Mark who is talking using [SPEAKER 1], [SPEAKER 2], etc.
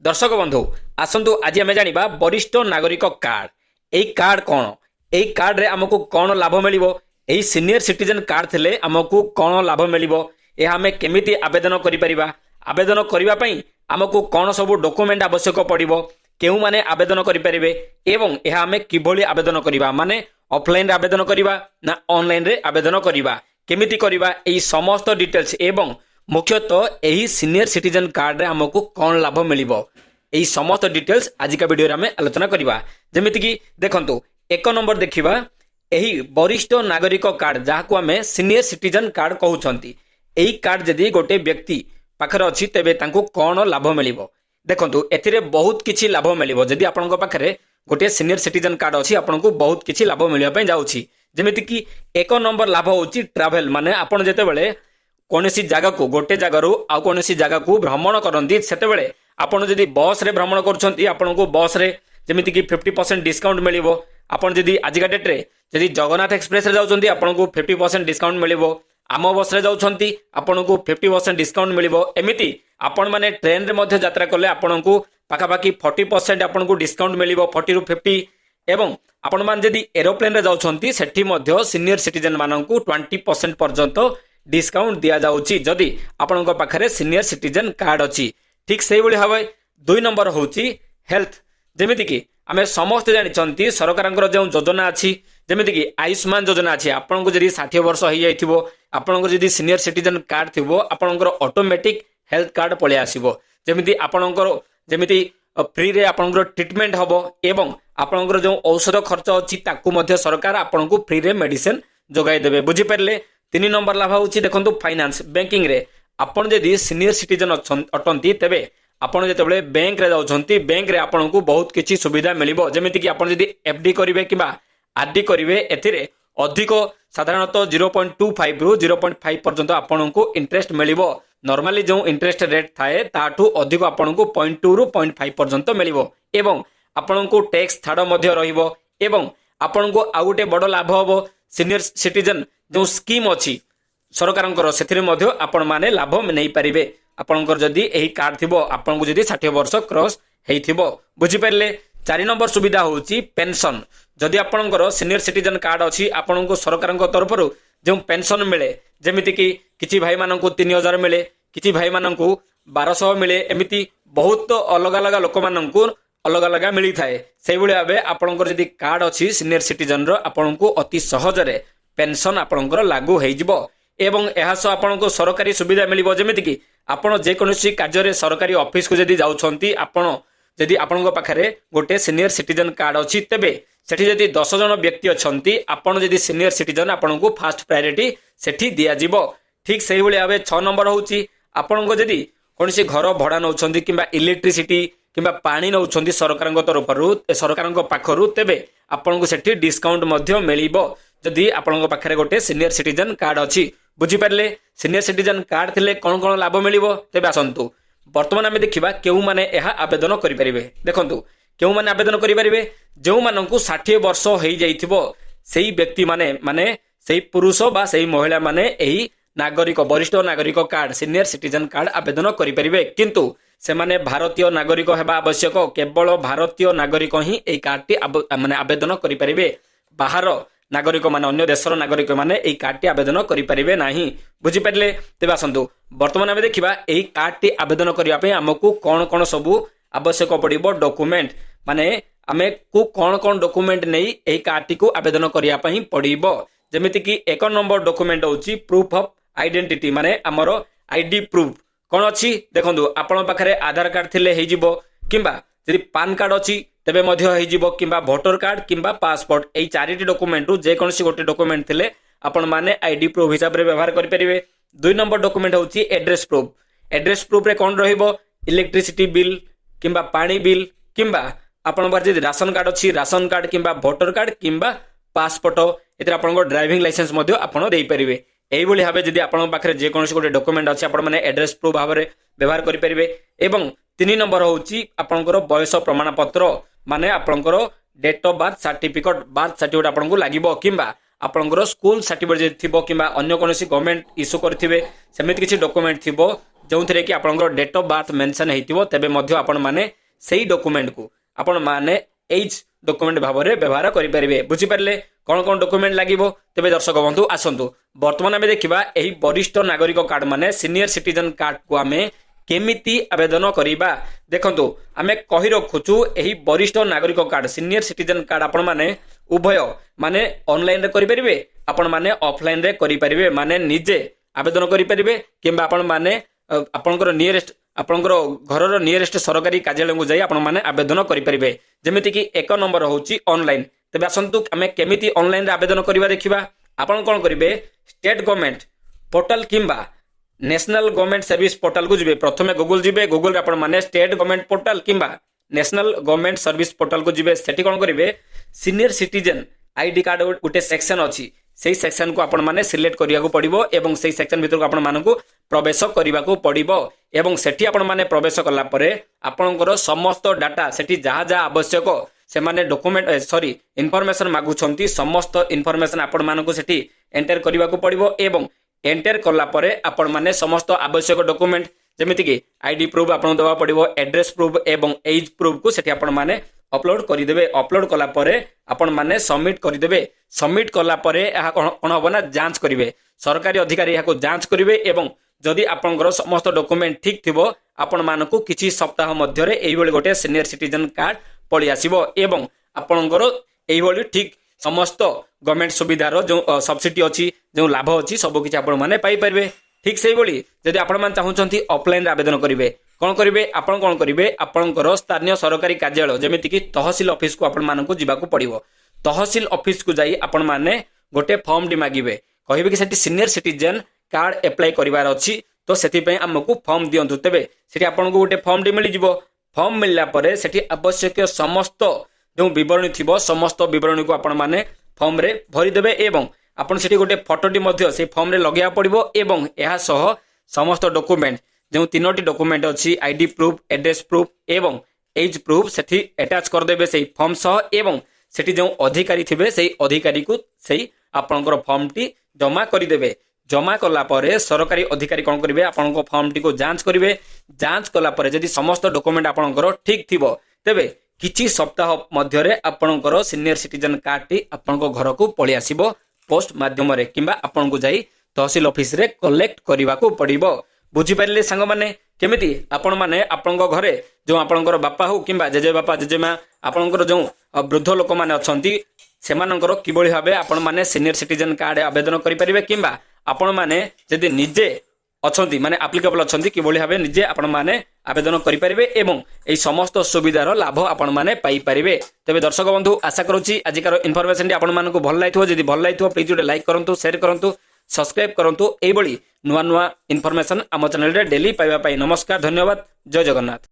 [SPEAKER 1] दर्शक बंधु आसतु आज आम जाना वरिष्ठ नागरिक कार्ड यही कार्ड कौन यही कार्ड रे आमको कौन लाभ मिल सीनियर सिटीजन कार्ड थे आमको कौन लाभ मिल यह आम केमी आवेदन करा आवेदन करने आमको कौन सब डॉक्यूमेंट आवश्यक पड़ो केउ माने आवेदन करें एवं यह आम किभली आवेदन करवा माने ऑफलाइन आवेदन करवा ना ऑनलाइन रे आवेदन करवा केमिति करवा यही समस्त डिटेल्स एवं मुख्यतः यही सीनियर सिटीजन कार्ड रे आमको कौन लाभ मिल यही समस्त डिटेल्स आज का वीडियो आम आलोचना करवा जमीती कि देखंतु एक नंबर देखिबा यही वरिष्ठ नागरिक कार्ड जहाँ आम सीनियर सिटीजन कार्ड कहते यही कार्ड जदि गोटे व्यक्ति पाखरे अच्छी तेबे तांको कौन लाभ मिल देखंतु एथिरे बहुत किछि लाभ मिल जदि आपन पाखरे गोटे सीनियर सिटीजन कार्ड अच्छी आपको बहुत किछि लाभ मिलने जाऊँगी जमीती कि एक नंबर लाभ होची ट्रैवल माने आपन जेतेबेले कौनसी जगह को गोटे जगार आउ कौन जगह को भ्रमण करती से आपड़ जदि बस रे भ्रमण कर बस रे जमीती कि 50% डिस्काउंट मिल आपड़ जदि आजिका डेट रे जदि जगन्नाथ एक्सप्रेस रे जाउछंती आपको 50% डिस्काउंट मिल आम बस रे जाउछंती आपको 50% डिस्काउंट मिल एमिति आपण माने ट्रेन रे मध्य यात्रा कले आपको पाखापाखि 40% आपको डिस्काउंट मिल 40 ରୁ 50 एवं आपण मान जदि एरोप्लेन रे जाउछंती सेठी मध्य सीनियर सिटीजन माननकु 20% पर्यंत डिस्काउंट दिया जाउची जदि आपनक पाखरे सीनियर सिटीजन कार्ड अछि ठीक सेही भली भाबे 2 नंबर होची हेल्थ जेमिति कि आमे समस्त जानिचंती सरकारंकर जो योजना अछि जेमिति कि आयुष्मान योजना अछि आपनको जदि 60 वर्ष होई जाइथिबो आपनको जदि सीनियर सिटीजन कार्ड थिबो आपनकर ऑटोमेटिक हेल्थ कार्ड पळे आसीबो जेमिति आपनकर जेमिति फ्री रे आपनकर ट्रीटमेंट हबो एवं आपनकर जो औषध खर्च अछि ताकू मध्य सरकार आपनको फ्री रे मेडिसिन जोगाई देबे बुझि परले 3 नंबर लाभ होची देखंतु फाइनेंस बैंकिंग रे आपण जदि सीनियर सिटीजन अटंती तेबे आपण जेतेबेले बैंक रे जाउछंती बैंक रे आपनको बहुत किछि सुविधा मिलिबो जेमिति कि आपण जदि एफडी करिवे किबा आरडी करिवे एथिरे अधिक साधारणतः 0.25 रु 0.5 पर्यंत आपनको इंटरेस्ट मिलिबो नॉर्मली जो इंटरेस्ट रेट थाए ताठू अधिक आपनको 0.2 रु 0.5 पर्यंत मिलिबो एवं आपनको टैक्स छाड़ मध्य रहिबो एवं आपनको आ गोटे बड़ लाभ हबो सीनियर सिटीजन जो स्कीम अच्छी सरकार से आपण मैंने लाभ नहीं पारे आपंकर जदि यही कार्ड थी आपको जदि 60 वर्ष क्रॉस हो बुझीपारे 4 नंबर सुविधा होची पेंशन जदि आपंकर सीनियर सिटीजन कार्ड अच्छी आपन को सरकार तरफ जो पेंशन मिले जमीती कि किसी भाई मान 3000 मिले किसी भाई मान 1200 मिले एमती बहुत अलग अलग लोक मान अलग अलग मिली थाए से भाव आपंकर जदि कार्ड अच्छी सीनियर सिटीजन आपको अति सहजरे पेंशन आपंकर लागू हो एवं यह सह आपको सरकारी सुविधा मिल जमीती कि आपड़ जेकोसी कार्य सरकारी ऑफिस को जदि जाउछंती आपण जदि आपन पाखरे गोटे सीनियर सिटीजन कार्ड अच्छी तेबे सेठी जदि 10 जन व्यक्ति अच्छी आपड़ जदि सीनियर सिटीजन आपन को फास्ट प्रायोरिटी सेठी दिया जिवो ठीक से भाव 6 नंबर होची आपन जदि कौन घर भड़ा नौ कि इलेक्ट्रिसिटी किंबा पानी नौ सरकार तरफ सरकार पाखरु तेबे आपन को सेठी डिस्काउंट मध्य मिलिबो जदि आपन पाखरे गोटे सीनियर सिटीजन कार्ड अच्छी बुझीपारे सीनियर सिटीजन कार्ड थिले कौन कौन लाभ मिलिबो तेबे आसंतु वर्तमान आम देखा केउ माने यह आवेदन करें देखंतु केउ माने आवेदन करें जो मानकु 60 वर्ष हो जाइथिबो सेही व्यक्ति माने माने सेही पुरुष बा सेही महिला माने एही नागरिक वरिष्ठ नागरिक कार्ड सीनियर सिटीजन कार्ड आवेदन करें किंतु से माने भारतीय नागरिक हेबा आवश्यक केवल भारतीय नागरिक ही एही कार्ड माने आवेदन करें बाहर नागरिक माने अन्य देशर नागरिक माने एही कार्ड टी आवेदन करें नाही बुझीपारे तेज आसतु बर्तमान आम देखा यही कार्ड टी आवेदन करने आमको कौन कौन सबू आवश्यक पड़ो डॉक्यूमेंट माने आमे को कौन कौन डॉक्यूमेंट नहीं यही कार्ड टी को आवेदन करने पड़ो जमीती कि 1 नंबर डॉक्यूमेंट होची प्रूफ ऑफ आइडेंटिटी माने आमर आईडी प्रूफ कौन अच्छी देखो आपण पाखे आधार कार्ड थिले हो जिवो किंबा यदि पान कार्ड अच्छी तेबे मध्य हो जिवो किंबा वोटर कार्ड किंबा पासपोर्ट यही 4टी डॉक्यूमेंट जे कोनसी गोटे डॉक्यूमेंट थिले आपण माने आईडी प्रूफ हिसाब रे व्यवहार करि परिबे 2 नंबर डॉक्यूमेंट होची एड्रेस प्रूफ रे कौन रहिबो इलेक्ट्रिसिटी बिल किंबा पानी बिल किंबा आपण बार जदि राशन कार्ड अच्छी राशन कार्ड किंबा वोटर कार्ड किंबा पासपोर्ट एतिर आपण ड्राइविंग लाइसेंस मध्य आपण देई परिबे एही भली भाबे जदि आपण पाखरे जे कोनसी गोटे डॉक्यूमेंट अछि आपण माने एड्रेस प्रूफ भाव रे व्यवहार करि परिबे एवं 3 नंबर होची आपणकर बयस प्रमाण पत्र माने आपणकर डेट ऑफ बर्थ सर्टिफिकेट आपन को लागिबो किंबा आपणकर स्कूल सर्टिफिकेट जदि थिबो किंबा अन्य कोनसी गवर्नमेंट इश्यू करथिबे सेमिति किछि डॉक्यूमेंट थिबो जो थे कि आपंकर डेट ऑफ बर्थ मेंशन होइतिबो तेबे मध्य आपण माने सेही डॉक्यूमेंट को आपण माने एज डॉक्यूमेंट भाव में व्यवहार करि परिबे। बुझि पारले कौन कौन डॉक्यूमेंट लागिबो तेबे दर्शक बंधु आसंतु वर्तमान आमे देखिबा एही वरिष्ठ नागरिक कार्ड माने सीनियर सिटीजन कार्ड को आमे केमिति आवेदन करिबा। देखंतु आमे कहि रखुछु एही वरिष्ठ नागरिक कार्ड सीनियर सिटीजन कार्ड आपण माने उभय माने ऑनलाइन रे करि परिबे आपण माने ऑफलाइन रे करि परिबे माने निजे आवेदन करि परिबे किंबा आपण माने आपणकर नियरेस्ट आपणकर घरर नियरेस्ट सरकारी कार्यालय को जाई आपण माने आवेदन करि परिबे। जेमिति कि एक नंबर होउची ऑनलाइन। तबे आसंतु आमे केमिति ऑनलाइन रे आवेदन करिबा देखिबा। आपण कोन करिबे स्टेट गवर्नमेंट पोर्टल किंबा नेशनल गवर्नमेंट सर्विस पोर्टल को जिबे। प्रथमे गूगल जिबे गूगल रे आपण माने स्टेट गवर्नमेंट पोर्टल किंबा नेशनल गवर्नमेंट सर्विस पोर्टल को जिबे। सेठी कोन करिबे सीनियर सिटीजन आईडी कार्ड उटे सेक्शन अछि सेही सेक्शन को आपण माने सिलेक्ट करिया को पड़िबो एवं सेही सेक्शन भीतर को आपण मानकु प्रवेश करिवा को पड़िबो एवं सेठी आपण माने प्रवेश करला परे आपणकर समस्त डाटा सेठी जहा जहा आवश्यक से माने डॉक्यूमेंट सॉरी इनफॉरमेशन मागु छंती समस्त इनफॉरमेशन आपण मानकु सेठी एंटर करिवा को पड़िबो एवं एंटर करला परे आपण माने समस्त आवश्यक डॉक्यूमेंट जेमिति कि आईडी प्रूफ आपण दवा पड़िबो एड्रेस प्रूफ एवं एज प्रूफ को सेठी आपण माने अपलोड करिदेबे। अपलोड कला परे आपण माने सबमिट करिदेबे। सबमिट कला परे एहा कोन होबना जांच करिवे सरकारी अधिकारी एहा को जांच करिवे एवं जदि आपनकर समस्त डॉक्यूमेंट ठीक थिबो आपण मानकु किछि सप्ताह मध्य रे एही बळी गोटे सीनियर सिटीजन कार्ड पळि आसीबो एवं आपनकर एही बळी ठीक समस्त गवर्नमेंट सुविधार जो सब्सिडी अछि जो लाभ अछि सब किछि आपण माने पाई परिबे। ठीक सेही बळी जदि आपण मान चाहुचंती ऑफलाइन रे आवेदन करिवे कौन करिवे आपण कोन करिवे आपनकर स्थानीय सरकारी कार्यालय जेमिति कि तहसील ऑफिस को आपण मानकु जिबाकू पड़िबो। तहसील ऑफिस को जाई आपण माने गोटे फॉर्म डी मागिबे कहिबे कि सेठी सीनियर सिटीजन कार्ड अप्लाई करिवार अछि तो सेति पय हमकु फॉर्म दियंतु तेबे सेठी आपण को गोटे फॉर्म डी मिलि जिवो। फॉर्म मिलला परे सेठी आवश्यक समस्त जो विवरणी थिबो समस्त विवरणी को आपण माने फॉर्म रे भरि देबे एवं आपण सेठी गोटे फोटो डी मध्ये से फॉर्म रे लगिया पड़िबो एवं एहा सह समस्त डॉक्यूमेंट जो तीनोटी डॉक्यूमेंट अच्छी आईडी प्रूफ एड्रेस प्रूफ एवं एज प्रूफ सेठी अटैच कर देबे सेही फॉर्म सह एवं सेठी जो अधिकारी थिबे सेही अधिकारी को सेही आपनकर फॉर्म टी जमा करि देबे। जमा कला परे सरकारी अधिकारी कोन करिवे आपनको फॉर्म टी को जांच करिवे। जांच कला परे यदि समस्त डॉक्यूमेंट आपनकर ठीक थिबो तेबे किछि सप्ताह मध्य रे आपनकर सीनियर सिटीजन कार्ड टी आपनको घर को पळि आसीबो पोस्ट माध्यम रे किंबा आपनको जाई तहसील ऑफिस रे कलेक्ट करिवा को पड़िबो। बुझी पारे सांग माने केमिति आपण माने आपणको घरे जो आपणकर बापा हो किंबा जेजे बापा जेजेमा आपणकर जो वृद्ध लोक माने अछंती सेमानकर किबळी भाबे आपण माने सीनियर सिटीजन कार्ड आवेदन करि परिबे किंबा आपण माने जदि निजे अछंती माने एप्लीकेबल अछंती किबळी भाबे निजे आपण माने आवेदन करि परिबे एवं एई समस्त सुविधार लाभ आपण माने पाई परिबे। तबे दर्शक बंधु आशा करूची आजिकार इन्फॉर्मेशन आपण मानकु भल लागिथो जदि भल लागिथो प्लीज गोटे लाइक करंतु शेयर करंतु सब्सक्राइब करंतु एई बळी नुआ नुआ इन्फॉर्मेशन आम चैनल रे डेली पाइबा पाई। नमस्कार धन्यवाद जय जगन्नाथ।